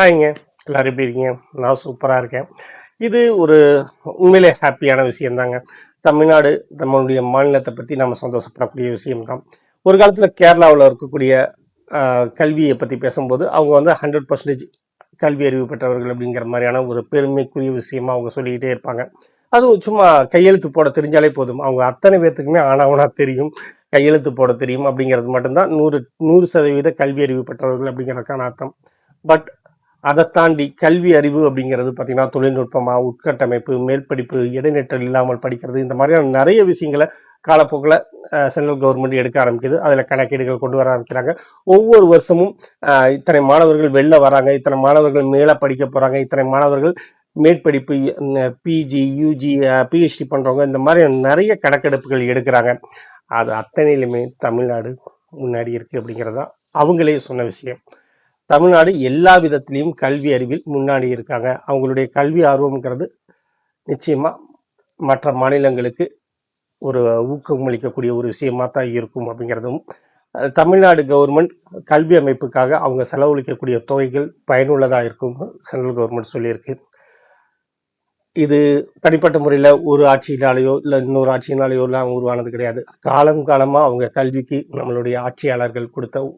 ஹாய்ங்க. எல்லாரும் எப்படி இருக்கீங்க? நான் சூப்பராக இருக்கேன். இது ஒரு உண்மையிலே ஹாப்பியான விஷயந்தாங்க. தமிழ்நாடு நம்மளுடைய மாநிலத்தை பற்றி நம்ம சந்தோஷப்படக்கூடிய விஷயம்தான். ஒரு காலத்தில் கேரளாவில் இருக்கக்கூடிய கல்வியை பற்றி பேசும்போது அவங்க வந்து 100% கல்வி அறிவு பெற்றவர்கள் அப்படிங்கிற மாதிரியான ஒரு பெருமைக்குரிய விஷயமா அவங்க சொல்லிக்கிட்டே இருப்பாங்க. அதுவும் சும்மா கையெழுத்து போட தெரிஞ்சாலே போதும். அவங்க அத்தனை பேர்த்துக்குமே ஆனாவனா தெரியும், கையெழுத்து போட தெரியும் அப்படிங்கிறது மட்டும்தான் 100% கல்வி அறிவு பெற்றவர்கள் அப்படிங்கிறதுக்கான அர்த்தம். பட் அதை தாண்டி கல்வி அறிவு அப்படிங்கிறது பார்த்திங்கன்னா தொழில்நுட்பமாக உட்கட்டமைப்பு, மேற்படிப்பு, இடைநிற்றல் இல்லாமல் படிக்கிறது, இந்த மாதிரியான நிறைய விஷயங்களை காலப்போக்கில் சென்ட்ரல் கவர்மெண்ட் எடுக்க ஆரம்பிக்குது. அதில் கணக்கீடுகள் கொண்டு வர ஆரம்பிக்கிறாங்க. ஒவ்வொரு வருஷமும் இத்தனை மாணவர்கள் வெளில வராங்க, இத்தனை மாணவர்கள் மேலே படிக்க போகிறாங்க, இத்தனை மாணவர்கள் மேற்படிப்பு, பிஜி, யூஜி, பிஹெச்டி பண்ணுறவங்க, இந்த மாதிரி நிறைய கணக்கெடுப்புகள் எடுக்கிறாங்க. அது அத்தனையிலுமே தமிழ்நாடு முன்னாடி இருக்குது அப்படிங்கிறது தான் அவங்களே சொன்ன விஷயம். தமிழ்நாடு எல்லா விதத்திலையும் கல்வி அறிவில் முன்னாடி இருக்காங்க. அவங்களுடைய கல்வி ஆர்வம்ங்கிறது நிச்சயமாக மற்ற மாநிலங்களுக்கு ஒரு ஊக்கம் அளிக்கக்கூடிய ஒரு விஷயமாக தான் இருக்கும் அப்படிங்கிறதும், தமிழ்நாடு கவர்மெண்ட் கல்வி அமைப்புக்காக அவங்க செலவழிக்கக்கூடிய தொகைகள் பயனுள்ளதாக இருக்கும் சென்ட்ரல் கவர்மெண்ட் சொல்லியிருக்கு. இது தனிப்பட்ட முறையில் ஒரு ஆட்சியினாலேயோ இல்லை இன்னொரு ஆட்சியினாலேயோ எல்லாம் உருவானது கிடையாது. காலமாக அவங்க கல்விக்கு நம்மளுடைய ஆட்சியாளர்கள் கொடுத்த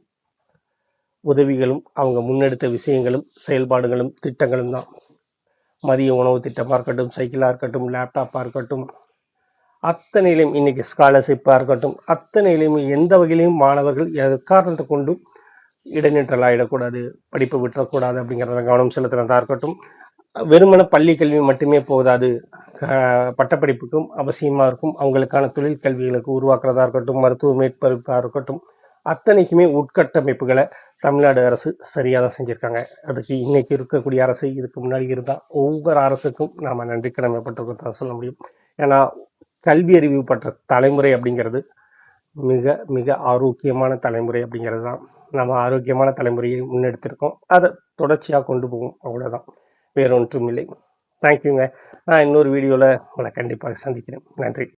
உதவிகளும் அவங்க முன்னெடுத்த விஷயங்களும் செயல்பாடுகளும் திட்டங்களும் தான். மதிய உணவு திட்டமாக இருக்கட்டும், சைக்கிளாக இருக்கட்டும், லேப்டாப்பாக இருக்கட்டும், அத்தனையிலையும் இன்றைக்கி ஸ்காலர்ஷிப்பாக இருக்கட்டும், அத்தனையிலையும் எந்த வகையிலையும் மாணவர்கள் எக்காரணத்தை கொண்டும் இடைநிற்றல் ஆகிடக்கூடாது, படிப்பு விட்டுறக்கூடாது அப்படிங்கிறத கவனம் செலுத்துறதா இருக்கட்டும். வெறுமன பள்ளி கல்வி மட்டுமே போதாது, பட்டப்படிப்புக்கும் அவசியமாக இருக்கும். அவங்களுக்கான தொழில் கல்விகளுக்கு உருவாக்குறதா இருக்கட்டும், மருத்துவ மேற்படிப்பாக இருக்கட்டும், அத்தனைக்குமே உட்கட்டமைப்புகளை தமிழ்நாடு அரசு சரியாக தான் செஞ்சுருக்காங்க. அதுக்கு இன்றைக்கி இருக்கக்கூடிய அரசு, இதுக்கு முன்னாடி இருந்தால் ஒவ்வொரு அரசுக்கும் நாம் நன்றி கடமைப்பட்டிருக்கோம் தான் சொல்ல முடியும். ஏன்னா கல்வி அறிவு பெற்ற தலைமுறை அப்படிங்கிறது மிக மிக ஆரோக்கியமான தலைமுறை அப்படிங்கிறது தான். நம்ம ஆரோக்கியமான தலைமுறையை முன்னெடுத்திருக்கோம். அதை தொடர்ச்சியாக கொண்டு போகும், அவ்வளோதான், வேறு ஒன்றும் இல்லை. தேங்க்யூங்க. நான் இன்னொரு வீடியோவில் உங்களை கண்டிப்பாக சந்திக்கிறேன். நன்றி.